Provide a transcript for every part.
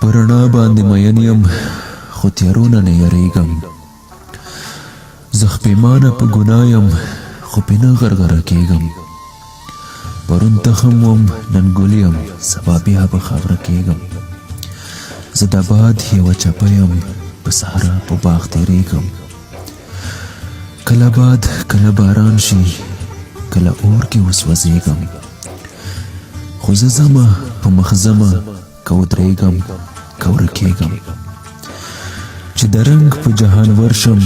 پر رڼا باندې مین یم خو تیارونه نه یریږم زه پښیمانه په ګناه یم خو پې نه غرغره کېږم پرون تخم وم نن ګل یم سبا بیا به خاوره کېږم زه د باد یوه چپه یم په صحرا په باغ تېرېږم کله باد کله باران شي کله اور کې وسوځېږم خو زه ځمه په مخ ځمه که ودرېږم که ورکېږم چې د رنګ په جهان ورشم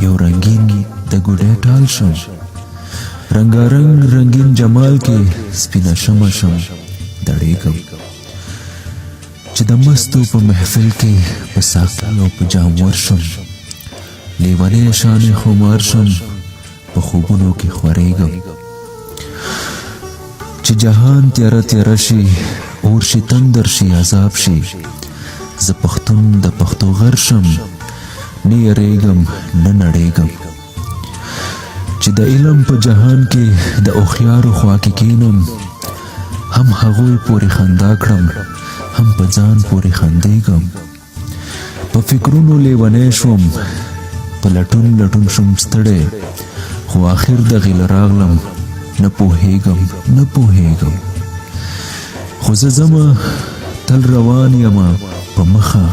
یو رنګین د ګوډۍ ټال شم رنګارنګ رنګین جمال کې سپینه شمه شم دړېږم چې د مستو په محفل کې په ساقي او په جام ورشم لیونی شانې خمار شم په خوبونو کې خورېږم چې جهان تیاره تیاره شي اور شي تندر شي عذاب شي زه پښتون د پښتو غر شم نه یریږم نه نړېږم چې د علم په جهان کې د هوښیارو خوا کې کینم هم هغوی پورې خندا کړم هم په ځان پورې خندېږم په فکرونو لیونی شوم په لټون لټون شوم ستړی خو آخر د غیله راغلم نه پوهېږم نه پوهېږم خو زه ځمه تل روان یمه په مخه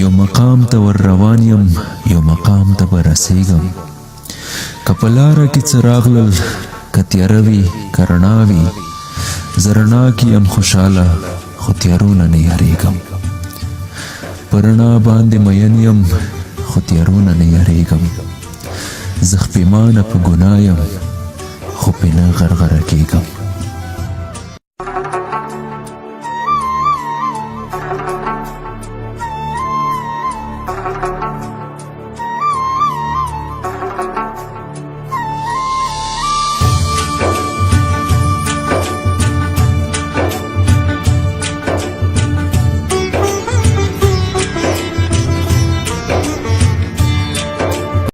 یو مقام ته ور روان یم یو مقام ته به رسېږم که په لاره کې څه راغلل که تیاره وي که رڼا وي زه رڼا کې یم خوشحاله خو تیارونه نه یریږم په رڼا باندې مین یم خو تیارونه نه یریږم زه پښیمانه په ګناه یم خو پې نه غرغره کېږم